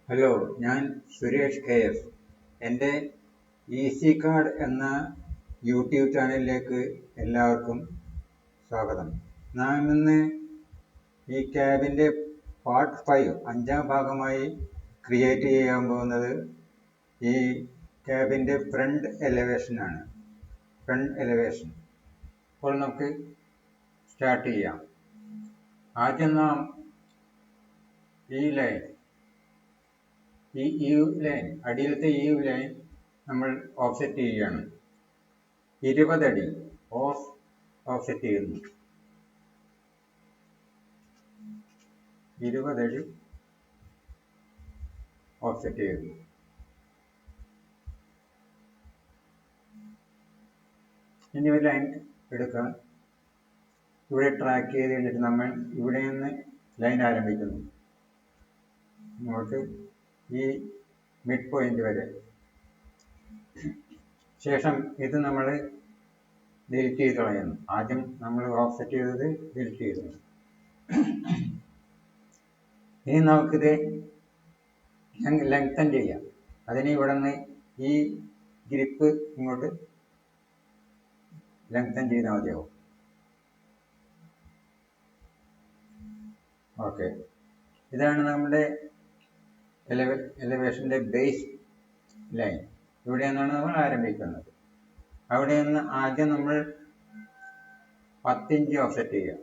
Hello, ഞാൻ Suresh KS. എൻ്റെ easy card എന്ന യൂട്യൂബ് ചാനലിലേക്ക് എല്ലാവർക്കും സ്വാഗതം. നാം ഇന്ന് ഈ ക്യാബിൻ്റെ പാർട്ട് 5 അഞ്ചാം ഭാഗമായി ക്രിയേറ്റ് ചെയ്യാൻ പോകുന്നത് ഈ ക്യാബിൻ്റെ ഫ്രണ്ട് എലവേഷനാണ്. അപ്പോൾ നമുക്ക് സ്റ്റാർട്ട് ചെയ്യാം. ആദ്യം നാം ഈ ലൈൻ അടിയിലത്തെ ഈ ലൈൻ നമ്മൾ ഓഫ്സെറ്റ് ചെയ്യുകയാണ്. 20 അടി ഓഫ്സെറ്റ് ചെയ്യുന്നു. 20 അടി ഓഫ്സെറ്റ് ചെയ്യുന്നു. ഇനി ഒരു ലൈൻ എടുക്കാം. ഇവിടെ ട്രാക്ക് ചെയ്ത് കഴിഞ്ഞിട്ട് നമ്മൾ ഇവിടെ നിന്ന് ലൈൻ ആരംഭിക്കുന്നു. ഇങ്ങോട്ട് ഈ മിഡ് പോയിന്റ് വരെ. ശേഷം ഇത് നമ്മൾ ഡിലീറ്റ് ചെയ്ത് കളയുന്നു. ആദ്യം നമ്മൾ ഓഫ്സെറ്റ് ചെയ്തത് ഡിലീറ്റ് ചെയ്തു. ഇനി നമുക്കിത് ലെങ്തൻ ചെയ്യാം. അതിന് ഇവിടെ നിന്ന് ഈ ഗ്രിപ്പ് ഇങ്ങോട്ട് ലെങ്തൻ ചെയ്താൽ മതിയാവും. ഓക്കെ, ഇതാണ് നമ്മുടെ എലവേഷൻ്റെ ബേസ് ലൈൻ. ഇവിടെ നിന്നാണ് നമ്മൾ ആരംഭിക്കുന്നത്. അവിടെ നിന്ന് ആദ്യം നമ്മൾ 10 ഇഞ്ച് ഓഫ്സെറ്റ് ചെയ്യുക.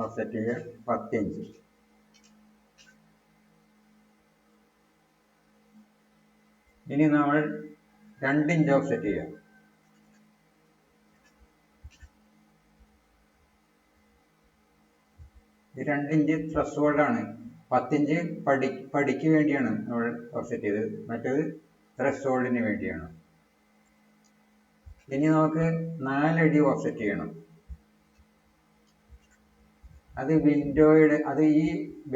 ഓഫ്സെറ്റ് ചെയ്യുക 10 ഇഞ്ച്. ഇനി നമ്മൾ 2 ഇഞ്ച് ഓഫ്സെറ്റ് ചെയ്യുക. ഈ 2 ഇഞ്ച് ത്രെഷോൾഡാണ്. 10 ഇഞ്ച് പടിക്ക് വേണ്ടിയാണ് നമ്മൾ ഓഫ്സെറ്റ് ചെയ്തത്, മറ്റേത് ത്രെഷോൾഡിന് വേണ്ടിയാണ്. ഇനി നമുക്ക് 4 അടി ഓഫ്സെറ്റ് ചെയ്യണം. അത് അത് ഈ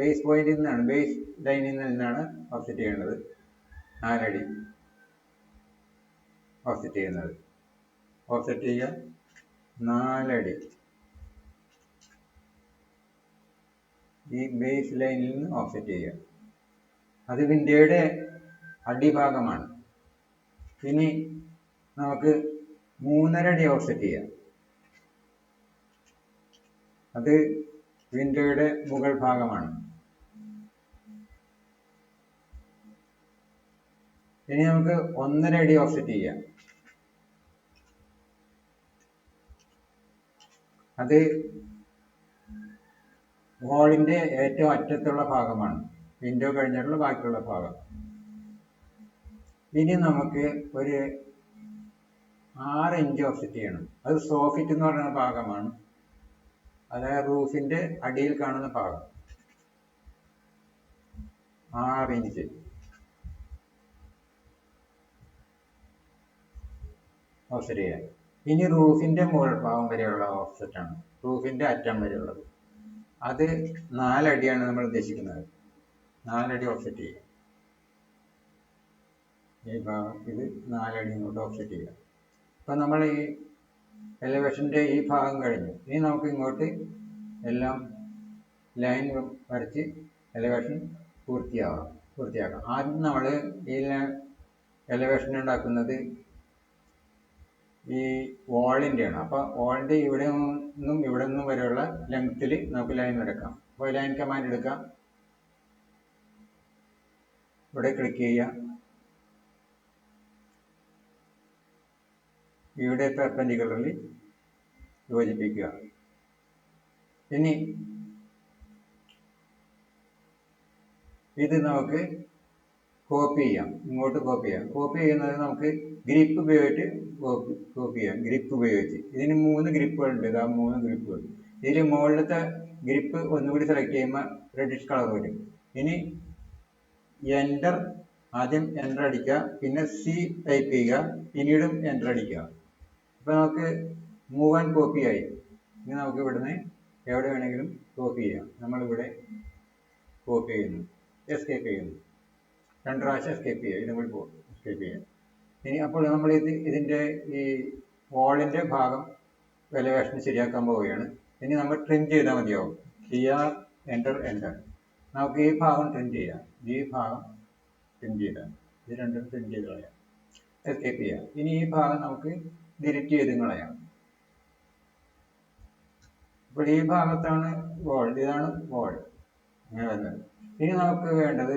ബേസ് പോയിന്റിൽ നിന്നാണ്, ബേസ് ലൈനിൽ നിന്നാണ് ഓഫ്സെറ്റ് ചെയ്യേണ്ടത്. 4 അടി ഓഫ്സെറ്റ് ചെയ്യുന്നത്. ഓഫ്സെറ്റ് ചെയ്യുക 4 അടി ഈ ബേസ് ലൈനിൽ നിന്ന് ഓഫ്സെറ്റ് ചെയ്യുക. അത് വിൻഡോയുടെ അടിഭാഗമാണ്. ഇനി നമുക്ക് 3.5 അടി ഓഫ്സെറ്റ് ചെയ്യാം. അത് വിൻഡോയുടെ മുകൾ ഭാഗമാണ്. ഇനി നമുക്ക് 1.5 അടി ഓഫ്സെറ്റ് ചെയ്യാം. അത് വാളിന്റെ ഏറ്റവും അറ്റത്തുള്ള ഭാഗമാണ്, വിൻഡോ കഴിഞ്ഞിട്ടുള്ള ബാക്കിയുള്ള ഭാഗം. ഇനി നമുക്ക് ഒരു 6 ഇഞ്ച് ഓഫ്സെറ്റ് ചെയ്യണം. അത് സോഫിറ്റ് എന്ന് പറയുന്ന ഭാഗമാണ്, അതായത് റൂഫിന്റെ അടിയിൽ കാണുന്ന ഭാഗം. 6 ഇഞ്ച് ഓഫ്സെറ്റ് ചെയ്യാം. ഇനി റൂഫിന്റെ മുകൾ ഭാഗം വരെയുള്ള ഓഫ്സെറ്റ് ആണ്, റൂഫിന്റെ അറ്റം വരെയുള്ളത്. അത് 4 അടിയാണ് നമ്മൾ ഉദ്ദേശിക്കുന്നത്. 4 അടി ഓഫ്സെറ്റ് ചെയ്യുക. ഈ ഭാഗം ഇത് 4 അടി ഇങ്ങോട്ട് ഓഫ്സെറ്റ് ചെയ്യുക. ഇപ്പം നമ്മൾ ഈ എലവേഷൻ്റെ ഈ ഭാഗം കഴിഞ്ഞു. ഇനി നമുക്ക് ഇങ്ങോട്ട് എല്ലാം ലൈൻ വരച്ച് എലവേഷൻ പൂർത്തിയാക്കാം. ആദ്യം നമ്മൾ ഈ എലവേഷൻ ഉണ്ടാക്കുന്നത് ഈ വാളിൻ്റെയാണ്. അപ്പോൾ വാളിൻ്റെ ഇവിടെ നിന്നും വരെയുള്ള ലെങ്ത്തിൽ നമുക്ക് ലൈൻ എടുക്കാം. അപ്പോൾ ലൈൻ കമാൻഡ് എടുക്കാം. ഇവിടെ ക്ലിക്ക് ചെയ്യുക. ഇവിടെ പെർപെൻഡിക്കുലറിൽ യോജിപ്പിക്കുക. ഇനി ഇത് നമുക്ക് കോപ്പി ചെയ്യാം, ഇങ്ങോട്ട് കോപ്പി ചെയ്യാം. കോപ്പി ചെയ്യുന്നത് നമുക്ക് ഗ്രിപ്പ് ഉപയോഗിച്ച് കോപ്പി ചെയ്യാം. ഗ്രിപ്പ് ഉപയോഗിച്ച് ഇതിന് 3 ഗ്രിപ്പുകളുണ്ട്. ഇതാ 3 ഗ്രിപ്പുകൾ. ഇതിൽ മുകളിലത്തെ ഗ്രിപ്പ് ഒന്നുകൂടി സെലക്ട് ചെയ്യുമ്പോൾ റെഡിഷ് കളർ വരും. ഇനി എൻ്റർ, ആദ്യം എൻ്റർ അടിക്കുക, പിന്നെ സി ടൈപ്പ് ചെയ്യുക, പിന്നീടും എൻ്റർ അടിക്കുക. അപ്പോൾ നമുക്ക് മൂവ് ആൻഡ് കോപ്പി ആയി. ഇനി നമുക്ക് ഇവിടുന്ന് എവിടെ വേണമെങ്കിലും കോപ്പി ചെയ്യാം. നമ്മളിവിടെ കോപ്പി ചെയ്യുന്നു, എസ്കേപ്പ് ചെയ്യുന്നു. 2 പ്രാവശ്യം എസ്കേപ്പ് ചെയ്യുക, ഇതും കൂടി എസ്കേപ്പ് ചെയ്യുക. ഇനി അപ്പോൾ നമ്മൾ ഇതിൻ്റെ ഈ വാളിൻ്റെ ഭാഗം എലവേഷൻ ശരിയാക്കാൻ പോവുകയാണ്. ഇനി നമ്മൾ ട്രിം ചെയ്താൽ മതിയാവും. CR enter enter. നമുക്ക് ഈ ഭാഗം ട്രിം ചെയ്യാം. ഈ ഭാഗം ട്രിം ചെയ്താൽ ഇത് രണ്ടും ട്രിം ചെയ്ത് കളയാം. എസ്കേപ്പ് ചെയ്യാം. ഇനി ഈ ഭാഗം നമുക്ക് ഡിലീറ്റ് ചെയ്ത് കളയാം. ഇപ്പോൾ ഈ ഭാഗത്താണ് വോൾ, ഇതാണ് വോൾ അങ്ങനെ വരുന്നത്. ഇനി നമുക്ക് വേണ്ടത്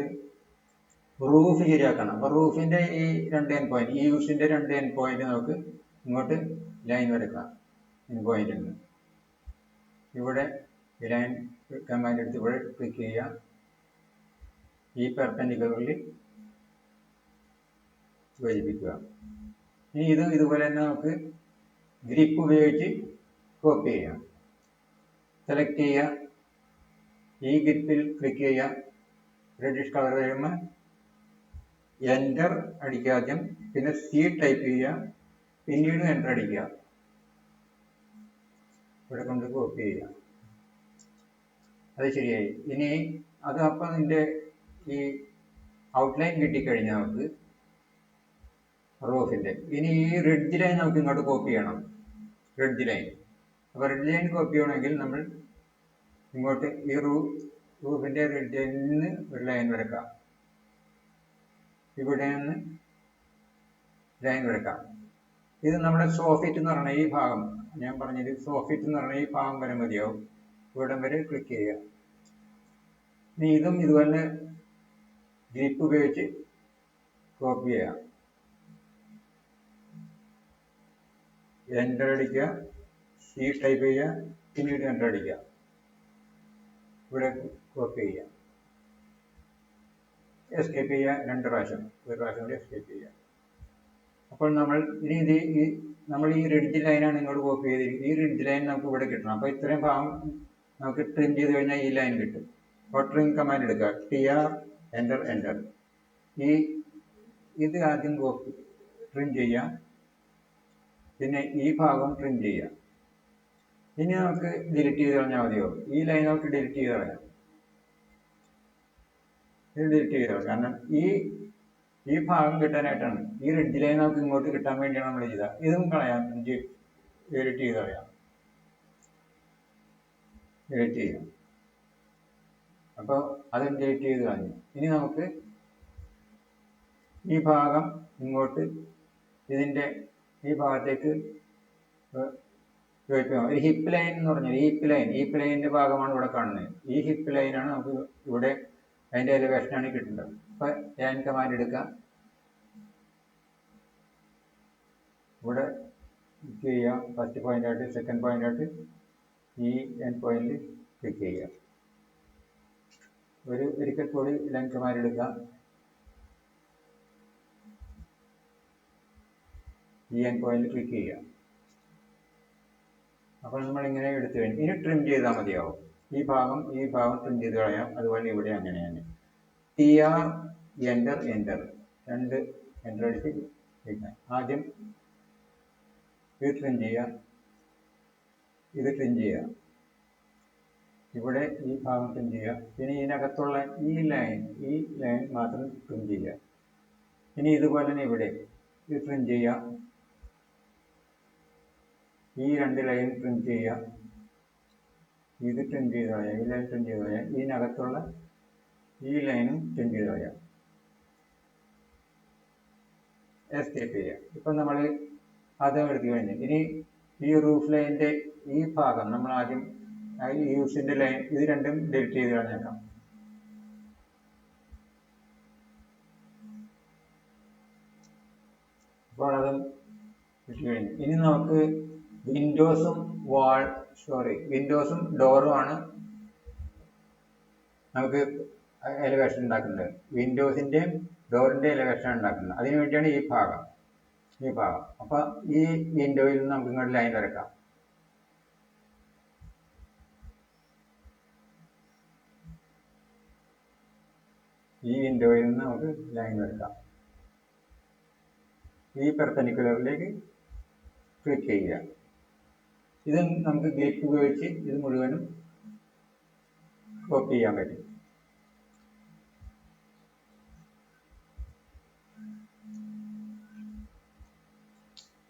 റൂഫ് ശരിയാക്കണം. അപ്പോൾ റൂഫിൻ്റെ ഈ രണ്ട് എൻ പോയിന്റ്, ഈ യൂസിൻ്റെ രണ്ട് എൻ പോയിന്റ് നമുക്ക് ഇങ്ങോട്ട് ലൈൻ വരക്കാം. എൻ പോയിന്റിൽ നിന്ന് ഇവിടെ ലൈൻ കമാൻഡ് എടുത്ത് ഇവിടെ ക്ലിക്ക് ചെയ്യാം. ഈ പെർപെൻഡിക്കുലറിൽ യോജിപ്പിക്കുക. ഇനി ഇതുപോലെ തന്നെ നമുക്ക് ഗ്രിപ്പ് ഉപയോഗിച്ച് കോപ്പി ചെയ്യാം. സെലക്ട് ചെയ്യുക, ഈ ഗ്രിപ്പിൽ ക്ലിക്ക് ചെയ്യുക, റെഡിഷ് കളർ വരുമ്പോൾ എൻ്റർ അടിക്കുക ആദ്യം, പിന്നെ C ടൈപ്പ് ചെയ്യുക, പിന്നീട് എൻ്റർ അടിക്കുക. ഇവിടെ കൊണ്ട് കോപ്പി ചെയ്യുക. അത് ശരിയായി. ഇനി അത് അപ്പം ഇതിൻ്റെ ഈ ഔട്ട്ലൈൻ കിട്ടിക്കഴിഞ്ഞാൽ നമുക്ക് റൂഫിൻ്റെ ഇനി ഈ റിഡ്ജ് ലൈൻ നമുക്ക് ഇങ്ങോട്ട് കോപ്പി ചെയ്യണം. Ridge line. അപ്പോൾ റിഡ്ജ് ലൈൻ കോപ്പി ചെയ്യണമെങ്കിൽ നമ്മൾ ഇങ്ങോട്ട് ഈ റൂഫിൻ്റെ റിഡ്ജ് ലൈനിൽ നിന്ന് ഒരു ലൈൻ വരക്കാം. ഇവിടെ നിന്ന് ലൈൻ വരക്കാം. ഇത് നമ്മുടെ സോഫിറ്റ് എന്ന് പറഞ്ഞ ഈ ഭാഗം, ഞാൻ പറഞ്ഞത് സോഫിറ്റ് എന്ന് പറഞ്ഞ ഈ ഭാഗം വരെ മതിയാവും. ഇവിടം വരെ ക്ലിക്ക് ചെയ്യുക. ഇനി ഇതും ഇതുപോലെ ഗ്രിപ്പ് ഉപയോഗിച്ച് കോപ്പി ചെയ്യാം. എൻ്റർ അടിക്കുക, C ടൈപ്പ് ചെയ്യുക, പിന്നീട് എൻ്റർ അടിക്കുക. ഇവിടെ കോപ്പി ചെയ്യുക, എസ്കേപ്പ് ചെയ്യുക, രണ്ട് പ്രാവശ്യം, ഒരു പ്രാവശ്യം കൂടി എസ്കേപ്പ് ചെയ്യുക. അപ്പോൾ നമ്മൾ നമ്മൾ ഈ റിഡ്ജ് ലൈനാണ് ഇങ്ങോട്ട് കോപ്പി ചെയ്തിരിക്കുന്നത്. ഈ റിഡ്ജ് ലൈൻ നമുക്ക് ഇവിടെ കിട്ടണം. അപ്പോൾ ഇത്രയും ഭാഗം നമുക്ക് ട്രിം ചെയ്ത് കഴിഞ്ഞാൽ ഈ ലൈൻ കിട്ടും. അപ്പോൾ ട്രിം കമാൻഡ് എടുക്കുക, TR എൻ്റർ എൻ്റർ. ഇത് ആദ്യം ട്രിം ചെയ്യാം, പിന്നെ ഈ ഭാഗം ട്രിം ചെയ്യാം. ഇനി നമുക്ക് ഡിലീറ്റ് ചെയ്ത് കളഞ്ഞാൽ മതിയോ? ഈ ലൈൻ നമുക്ക് ഡിലീറ്റ് ചെയ്ത് കളയാം. ഇത് ഡിലീറ്റ് ചെയ്ത് കളയാം. കാരണം ഈ ഭാഗം കിട്ടാനായിട്ടാണ്. ഈ റിഡ്ജ് ലൈൻ നമുക്ക് ഇങ്ങോട്ട് കിട്ടാൻ വേണ്ടിയാണ് നമ്മൾ ചെയ്തത്. ഇതും കളയാം, ഡിലീറ്റ് ചെയ്ത് കളയാം. ഡിലീറ്റ് ചെയ്യാം. അപ്പോൾ അതും ഡിലീറ്റ് ചെയ്ത് കളഞ്ഞു. ഇനി നമുക്ക് ഈ ഭാഗം ഇങ്ങോട്ട് ഇതിൻ്റെ ഈ ഭാഗത്തേക്ക് യോജിപ്പിക്കാം. ഒരു ഹിപ്പ് ലൈൻ എന്ന് പറഞ്ഞാൽ ഈ പ്ലെയിൻ്റെ ഭാഗമാണ് ഇവിടെ കാണുന്നത്. ഈ ഹിപ്പ് ലൈനാണ് നമുക്ക് ഇവിടെ അതിൻ്റെ എലിവേഷനാണ് കിട്ടുന്നത്. അപ്പോൾ ലൈൻ കമാൻഡ് എടുക്കാം, ഇവിടെ ക്ലിക്ക് ചെയ്യാം. ഫസ്റ്റ് പോയിന്റ് ആയിട്ട് സെക്കൻഡ് പോയിന്റ് ആയിട്ട് ഈ എൻ പോയിന്റിൽ ക്ലിക്ക് ചെയ്യുക. ഒരിക്കൽ കൂടി ലൈൻ കമാൻഡ് എടുക്കാം, ഈ എൻ പോയിന്റിൽ ക്ലിക്ക് ചെയ്യുക. അപ്പോൾ നമ്മൾ ഇങ്ങനെ എടുത്തു കഴിഞ്ഞു. ഇനി ട്രിം ചെയ്താൽ മതിയാവും. ഈ ഭാഗം ട്രിം ചെയ്ത് കളയാം. അതുപോലെ ഇവിടെ അങ്ങനെയാണ്. TR എൻ്റർ എൻ്റർ, രണ്ട് എൻ്റർ അടിച്ച് കഴിഞ്ഞാൽ ആദ്യം ഇത് ട്രിം ചെയ്യുക, ഇത് ട്രിം ചെയ്യുക, ഇവിടെ ഈ ഭാഗം ട്രിം ചെയ്യുക. പിന്നെ ഇതിനകത്തുള്ള ഈ ലൈൻ മാത്രം ട്രിം ചെയ്യുക. ഇനി ഇതുപോലെ തന്നെ ഇവിടെ ഇത് ട്രിം ചെയ്യുക, ഈ രണ്ട് ലൈൻ ട്രിം ചെയ്യുക, ഇത് ട്രിം ചെയ്ത് കളയാം, ഈ ലൈൻ ട്രിം ചെയ്ത് കളയാം, ഇതിനകത്തുള്ള ഈ ലൈനും ട്രിം ചെയ്ത് കളയാം, എസ്കേപ്പ് ചെയ്യുക. ഇപ്പം നമ്മൾ അതും എടുത്തു കഴിഞ്ഞു. ഇനി ഈ റൂഫ് ലൈനിൻ്റെ ഈ ഭാഗം നമ്മൾ ആദ്യം ഈ യൂസിൻ്റെ ലൈൻ ഇത് രണ്ടും ഡിലീറ്റ് ചെയ്ത് കളഞ്ഞേക്കാം. അപ്പോൾ അതും ഇട്ട് കഴിഞ്ഞു. ഇനി നമുക്ക് വിൻഡോസും ഡോറുമാണ് നമുക്ക് എലിവേഷൻ ഉണ്ടാക്കുന്നത്. വിൻഡോസിൻ്റെയും ഡോറിൻ്റെ എലിവേഷൻ ഉണ്ടാക്കുന്നത്. അതിനു വേണ്ടിയാണ് ഈ ഭാഗം. അപ്പോൾ ഈ വിൻഡോയിൽ നിന്ന് നമുക്ക് ഇങ്ങോട്ട് ലൈൻ വരക്കാം. ഈ വിൻഡോയിൽ നിന്ന് നമുക്ക് ലൈൻ വരക്കാം. ഈ പെർപെൻഡിക്കുലറിലേക്ക് ക്ലിക്ക് ചെയ്യുക. ഇത് നമുക്ക് ഗ്രിപ്പ് ഉപയോഗിച്ച് ഇത് മുഴുവനും കോപ്പി ചെയ്യാൻ പറ്റും.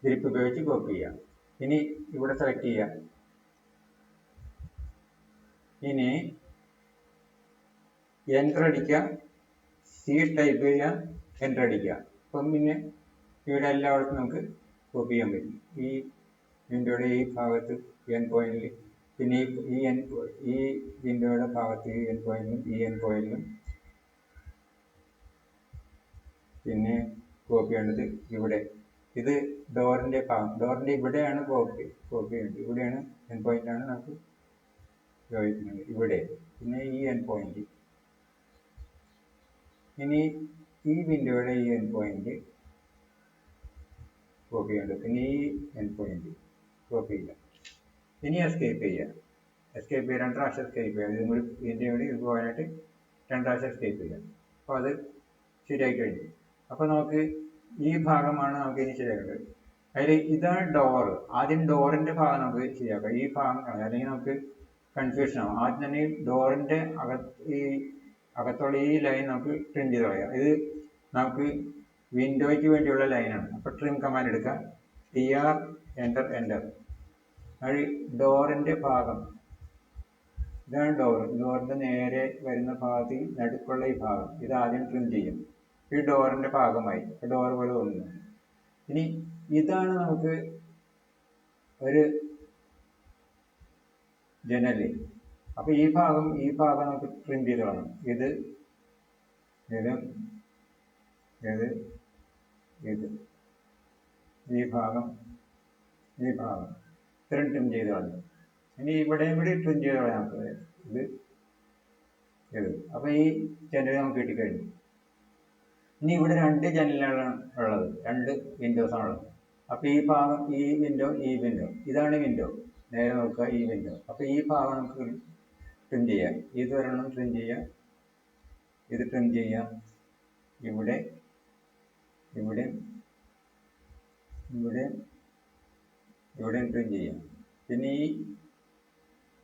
ഗ്രിപ്പ് ഉപയോഗിച്ച് കോപ്പി ചെയ്യാം. ഇനി ഇവിടെ സെലക്ട് ചെയ്യാം, ഇനി എൻ്റർ അടിക്കുക, സി ടൈപ്പ് ചെയ്യുക, എൻ്റർ അടിക്കുക. അപ്പം പിന്നെ ഇവിടെ എല്ലായിടത്തും നമുക്ക് കോപ്പി ചെയ്യാൻ പറ്റും. ഈ വിൻഡോയുടെ ഈ ഭാഗത്ത് എൻ പോയിന്റിൽ, പിന്നെ ഈ വിൻഡോയുടെ ഭാഗത്ത് ഈ എൻ പോയിന്റിലും ഈ എൻ പോയിന്റിലും, പിന്നെ കോപ്പി ചെയ്യേണ്ടത് ഇവിടെ. ഇത് ഡോറിൻ്റെ ഭാഗം, ഡോറിൻ്റെ ഇവിടെയാണ് കോപ്പി ചെയ്യേണ്ടത്. ഇവിടെയാണ് എൻ പോയിന്റാണ് നമുക്ക് ഉപയോഗിക്കുന്നത്, ഇവിടെ. പിന്നെ ഈ എൻ പോയിന്റ്, ഇനി ഈ വിൻഡോയുടെ ഈ എൻ പോയിന്റ് കോപ്പി ചെയ്യേണ്ടത്. പിന്നെ ഈ എൻ പോയിന്റ് കോപ്പി ചെയ്യുക. ഇനി എസ്കേപ്പ് ചെയ്യുക. എസ്കേപ്പ് ചെയ്യുക, 2 പ്രാവശ്യം എസ്കേപ്പ് ചെയ്യുക. ഇത് നമ്മൾ ഇതിൻ്റെ കൂടെ ഇത് പോകാനായിട്ട് 2 പ്രാവശ്യം എസ്കേപ്പ് ചെയ്യുക. അപ്പോൾ അത് ശരിയായി കഴിഞ്ഞു. അപ്പോൾ നമുക്ക് ഈ ഭാഗമാണ് നമുക്ക് ഇനി ശരിയാക്കേണ്ടത്. അതിൽ ഇതാണ് ഡോറ്. ആദ്യം ഡോറിൻ്റെ ഭാഗം നമുക്ക് ശരിയാക്കാം. ഈ ഭാഗം അല്ലെങ്കിൽ നമുക്ക് കൺഫ്യൂഷൻ ആവും. ആദ്യം തന്നെ ഈ ഡോറിൻ്റെ ഈ അകത്തുള്ള ഈ ലൈൻ നമുക്ക് ട്രിം ചെയ്ത് കളയാം. ഇത് നമുക്ക് വിൻഡോയ്ക്ക് വേണ്ടിയുള്ള ലൈനാണ്. അപ്പോൾ ട്രിം കമാൻഡ് എടുക്കുക, TR എൻ്റർ. അത് ഡോറിൻ്റെ ഭാഗം, ഇതാണ് ഡോറിൻ്റെ നേരെ വരുന്ന ഭാഗത്ത് നടുക്കുള്ള ഈ ഭാഗം, ഇത് ആദ്യം ട്രിം ചെയ്യും. ഈ ഡോറിൻ്റെ ഭാഗമായി ഡോർ പോലെ തോന്നുന്നു. ഇനി ഇതാണ് നമുക്ക് ഒരു ജനല്. അപ്പോൾ ഈ ഭാഗം നമുക്ക് ട്രിം ചെയ്ത് കളയണം. ഇത് ഈ ഭാഗം ഇത്രയും ട്രിം ചെയ്ത് കളഞ്ഞു. ഇനി ഇവിടെയും കൂടി ട്രിം ചെയ്ത് കളയാം നമുക്ക്. ഇത് അപ്പോൾ ഈ ജനൽ നമുക്ക് കിട്ടിക്കഴിഞ്ഞു. ഇനി ഇവിടെ 2 ജനലാണ് ഉള്ളത്, 2 വിൻഡോസാണുള്ളത്. അപ്പോൾ ഈ ഭാഗം, ഈ വിൻഡോ, ഇതാണ് വിൻഡോ. നേരെ നോക്കുക, ഈ വിൻഡോ. അപ്പോൾ ഈ ഭാഗം നമുക്ക് ട്രിം ചെയ്യാം. ഇത് ഒരെണ്ണം ട്രിം ചെയ്യാം, ഇത് ട്രിം ചെയ്യാം, ഇവിടെ ട്രിം ചെയ്യാം. പിന്നെ ഈ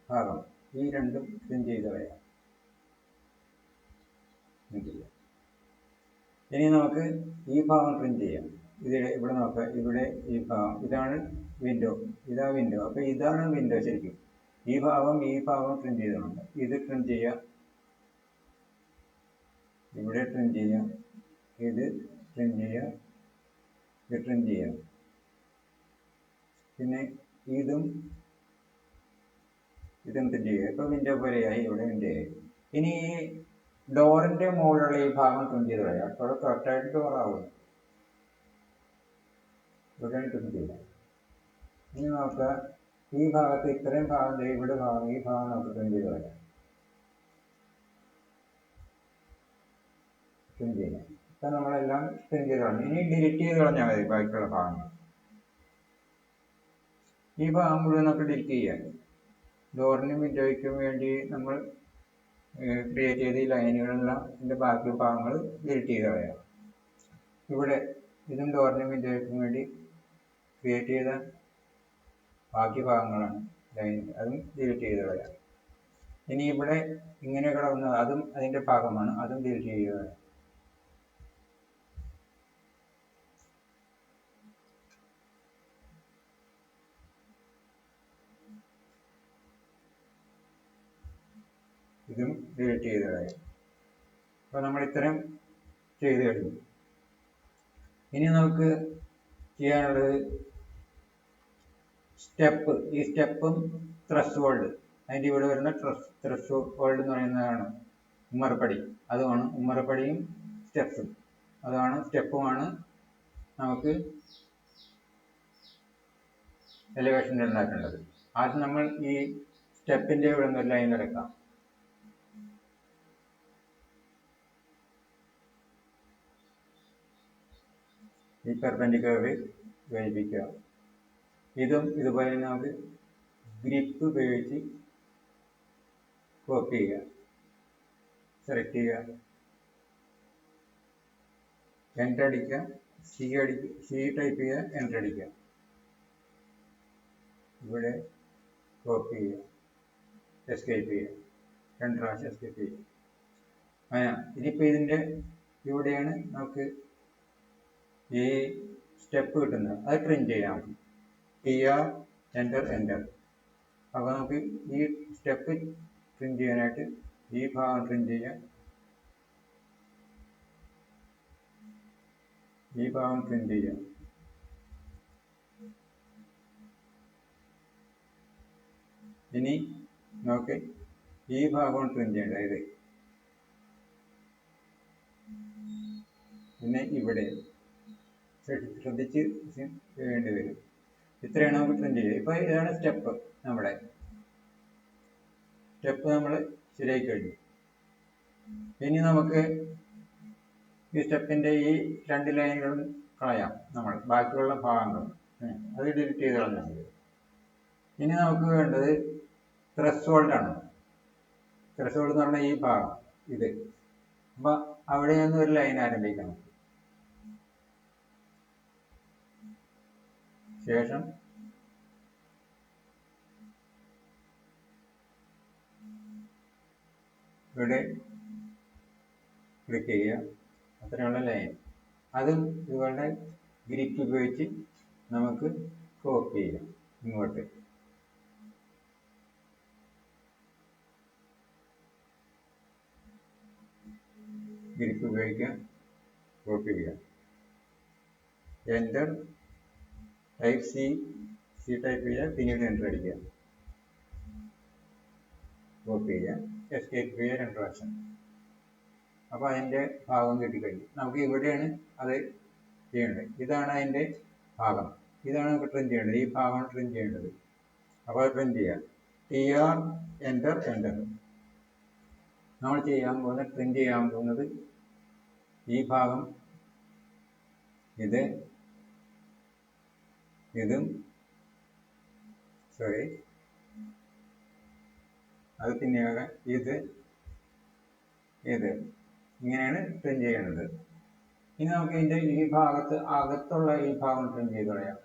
ഭാഗം, ഈ 2ഉം ട്രിം ചെയ്ത് കളയാം. ഇനി നമുക്ക് ഈ ഭാഗം ട്രിം ചെയ്യാം. ഇവിടെ നോക്കുക, ഇവിടെ ഈ ഭാഗം, ഇതാണ് വിൻഡോ, ഇതാ വിൻഡോ. അപ്പോൾ ഇതാണ് വിൻഡോ ശരിക്കും. ഈ ഭാഗം ട്രിം ചെയ്തിട്ടുണ്ട്. ഇത് ട്രിം ചെയ്യാം, ഇവിടെ ട്രിം ചെയ്യാം, ഇത് ട്രിം ചെയ്യാം, ഇത് ട്രിം ചെയ്യാം. പിന്നെ ഇതും ട്രിം ചെയ്യുക. ഇപ്പോൾ വിൻഡോ പോലെയായി, ഇവിടെ വിൻഡോ ആയി. ഇനി ഈ ഡോറിൻ്റെ മുകളിലുള്ള ഈ ഭാഗം ട്രിം ചെയ്ത് കളയാം. അപ്പോൾ കറക്റ്റായിട്ട് ഡോറാവും. ഇവിടെ ട്രിം ചെയ്യാം. ഇനി നോക്കുക, ഈ ഭാഗത്ത് ഇത്രയും ഭാഗം, ഇവിടെ ഭാഗം, ഈ ഭാഗം നമുക്ക് ട്രിം ചെയ്ത് കളയാം. ട്രിം ചെയ്യാം. ഇപ്പം നമ്മളെല്ലാം ട്രിം ചെയ്ത് കളഞ്ഞു. ഇനി ഡിലീറ്റ് ചെയ്ത് കളഞ്ഞാൽ മതി ബാക്കിയുള്ള ഭാഗങ്ങൾ. ഈ ഭാഗം മുഴുവൻ നമുക്ക് ഡിലീറ്റ് ചെയ്യാം. ഡോറിനും വിൻഡോയ്ക്കും വേണ്ടി നമ്മൾ ക്രിയേറ്റ് ചെയ്ത ഈ ലൈനുകളെല്ലാം ഇതിൻ്റെ ബാക്കി ഭാഗങ്ങൾ ഡിലീറ്റ് ചെയ്ത് കളയാം. ഇവിടെ ഇതും ഡോറിനും വിൻഡോയ്ക്കും വേണ്ടി ക്രിയേറ്റ് ചെയ്ത ബാക്കി ഭാഗങ്ങളാണ് ലൈൻ, അതും ഡിലീറ്റ് ചെയ്ത് കളയാം. ഇനി ഇവിടെ ഇങ്ങനെ കിടക്കുന്നത് അതും അതിൻ്റെ ഭാഗമാണ്, അതും ഡിലീറ്റ് ചെയ്ത് കളയാം. ഇതും ഡിലീറ്റ് ചെയ്ത് കളയാം. അപ്പോൾ നമ്മൾ ഇത്തരം ചെയ്ത് കഴിഞ്ഞു. ഇനി നമുക്ക് ചെയ്യാനുള്ളത് സ്റ്റെപ്പ്. ഈ സ്റ്റെപ്പും ത്രെഷോൾഡ്, അതിൻ്റെ ഇവിടെ വരുന്ന ത്രെഷോൾഡ് എന്ന് പറയുന്നതാണ് ഉമ്മറപ്പടി. അതുമാണ് ഉമ്മറപ്പടിയും സ്റ്റെപ്പും, സ്റ്റെപ്പുമാണ് നമുക്ക് എലിവേഷനിൽ ഉണ്ടാക്കേണ്ടത്. ആദ്യം നമ്മൾ ഈ സ്റ്റെപ്പിൻ്റെ ഇവിടെ നിന്ന് ലൈൻ വരയ്ക്കാം. ഈ പെർപെൻഡിക്കുലർ യോജിപ്പിക്കുക. ഇതും ഇതുപോലെ തന്നെ നമുക്ക് ഗ്രിപ്പ് ഉപയോഗിച്ച് കോപ്പി ചെയ്യുക. സെലക്ട് ചെയ്യുക, എൻ്റർ അടിക്കുക, സി ടൈപ്പ് ചെയ്യുക, എൻ്റർ അടിക്കുക. ഇവിടെ കോപ്പി ചെയ്യുക, എസ്കേപ്പ് ചെയ്യുക, 2 പ്രാവശ്യം എസ്കേപ്പ് ചെയ്യുക. ഇനിയിപ്പോൾ ഇതിൻ്റെ ഇവിടെയാണ് നമുക്ക് ഈ സ്റ്റെപ്പ് കിട്ടുന്നത്. അത് ട്രിം ചെയ്യാം. TR enter. അപ്പോൾ നമുക്ക് ഈ സ്റ്റെപ്പ് ട്രിം ചെയ്യാനായിട്ട് ഈ ഭാഗം ട്രിം ചെയ്യാം, ഈ ഭാഗം ട്രിം ചെയ്യാം. ഇനി നമുക്ക് ഈ ഭാഗം ട്രിം ചെയ്യേണ്ട ഇത്, പിന്നെ ഇവിടെ ശ്രദ്ധിച്ച് ചെയ്യേണ്ടി വരും. ഇത്രയാണ് നമുക്ക് ട്രിം ചെയ്യുക. ഇപ്പൊ ഇതാണ് സ്റ്റെപ്പ്. നമ്മുടെ സ്റ്റെപ്പ് നമ്മൾ ശരിയാക്കി കഴിഞ്ഞു. ഇനി നമുക്ക് ഈ സ്റ്റെപ്പിന്റെ ഈ 2 ലൈനുകളും കളയാം. നമ്മൾ ബാക്കിയുള്ള ഭാഗങ്ങൾ അത് ഡിലീറ്റ് ചെയ്ത് കളഞ്ഞാൽ മതി. ഇനി നമുക്ക് വേണ്ടത് ത്രെഷോൾഡ് ആണ്. ത്രെഷോൾഡ് എന്ന് പറഞ്ഞാൽ ഈ ഭാഗം, ഇത്. അപ്പൊ അവിടെ നിന്ന് ഒരു ലൈൻ ആരംഭിക്കണം. ശേഷം ഇവിടെ ക്ലിക്ക് ചെയ്യുക. അത്രയുള്ള ലൈൻ. അതും ഇതുപോലെ ഗ്രിപ്പ് ഉപയോഗിച്ച് നമുക്ക് കോപ്പി ചെയ്യാം ഇങ്ങോട്ട്. ഗ്രിപ്പ് ഉപയോഗിക്കാം, കോപ്പി ചെയ്യാം. എൻ്റർ, ടൈപ്പ് സി ടൈപ്പ് ചെയ്യുക, പിന്നീട് എൻ്റർ അടിക്കുക, കോപ്പി ചെയ്യുക, എസ്കേപ്പ് ചെയ്യുക, 2 പ്രാവശ്യം. അപ്പോൾ അതിൻ്റെ ഭാഗം കിട്ടിക്കഴിഞ്ഞു. നമുക്ക് ഇവിടെയാണ് അത് ചെയ്യേണ്ടത്. ഇതാണ് അതിൻ്റെ ഭാഗം. ഇതാണ് നമുക്ക് ട്രിം ചെയ്യേണ്ടത്. ഈ ഭാഗമാണ് ട്രിം ചെയ്യേണ്ടത്. അപ്പോൾ ട്രിം ചെയ്യാം. TR, enter, enter. നമ്മൾ ട്രിം ചെയ്യാൻ പോകുന്നത് ഈ ഭാഗം, ഇതും സോറി അത് പിന്നെയാണ് ഇത് ഇങ്ങനെയാണ് ട്രിം ചെയ്യേണ്ടത്. ഇനി നമുക്ക് ഇതിൻ്റെ ഈ ഭാഗത്ത് അകത്തുള്ള ഈ ഭാഗം ട്രിം ചെയ്ത് കളയാം.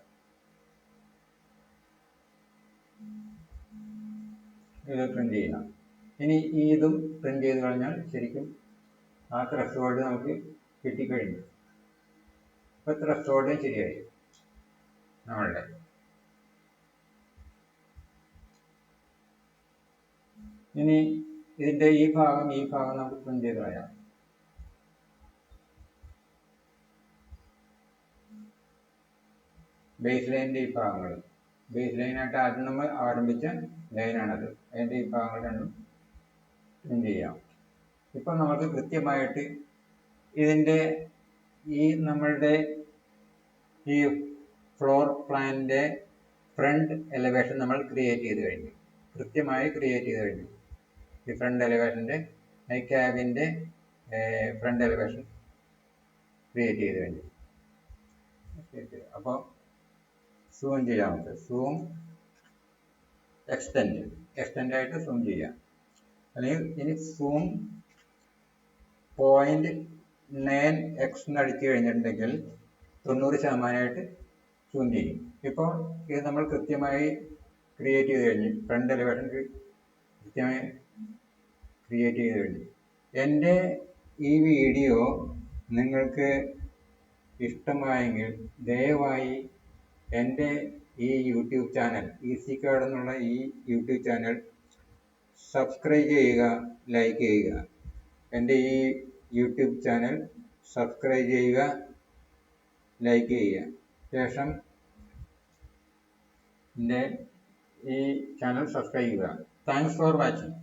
ഇത് ട്രിം ചെയ്യാം. ഇനി ഇതും ട്രിം ചെയ്ത് കളഞ്ഞാൽ ശരിക്കും ആ ത്രെഷോൾഡ് നമുക്ക് കിട്ടിക്കഴിഞ്ഞു. ഇപ്പൊ ത്രെഷോൾഡ് ശരിയായി നമ്മളുടെ. ഇനി ഇതിന്റെ ഈ ഭാഗം നമുക്ക് ട്രിം ചെയ്ത് കളയാം. ബേസ് ലൈനിന്റെ ഈ ഭാഗങ്ങൾ, ബേസ് ലൈനായിട്ട് ആദ്യം നമ്മൾ ആരംഭിച്ച ലൈനാണത്. അതിന്റെ ഈ ഭാഗങ്ങൾ രണ്ടും ട്രിം ചെയ്യാം. ഇപ്പൊ നമുക്ക് കൃത്യമായിട്ട് ഇതിന്റെ നമ്മളുടെ ഈ ഫ്ലോർ പ്ലാനിന്റെ ഫ്രണ്ട് എലിവേഷൻ നമ്മൾ ക്രിയേറ്റ് ചെയ്ത് കഴിഞ്ഞു. കൃത്യമായി ക്രിയേറ്റ് ചെയ്ത് കഴിഞ്ഞു. ഈ ഫ്രണ്ട് എലിവേഷന്റെ ഈ ക്യാബിന്റെ ഫ്രണ്ട് എലിവേഷൻ ക്രിയേറ്റ് ചെയ്ത് കഴിഞ്ഞു. അപ്പോൾ സൂം ചെയ്യാം. നമുക്ക് സൂം എക്സ്റ്റെൻഡ് ആയിട്ട് സൂം ചെയ്യാം. അല്ലെങ്കിൽ ഇനി സൂം 0.9x അടിച്ചു കഴിഞ്ഞിട്ടുണ്ടെങ്കിൽ 90% സൂം ചെയ്യും. ഇപ്പോൾ ഇത് നമ്മൾ കൃത്യമായി ക്രിയേറ്റ് ചെയ്ത് കഴിഞ്ഞു. ഫ്രണ്ട് എലിവേഷൻ കൃത്യമായി ക്രിയേറ്റ് ചെയ്ത് കഴിഞ്ഞു. എൻ്റെ ഈ വീഡിയോ നിങ്ങൾക്ക് ഇഷ്ടമായെങ്കിൽ ദയവായി എൻ്റെ ഈ യൂട്യൂബ് ചാനൽ ഈസിക്കാർഡ് എന്നുള്ള ഈ യൂട്യൂബ് ചാനൽ സബ്സ്ക്രൈബ് ചെയ്യുക, ലൈക്ക് ചെയ്യുക. എൻ്റെ ഈ യൂട്യൂബ് ചാനൽ സബ്സ്ക്രൈബ് ചെയ്യുക, ലൈക്ക് ചെയ്യുക. ശേഷം എൻ്റെ ഈ ചാനൽ സബ്സ്ക്രൈബ് ചെയ്യുക. Thanks for watching.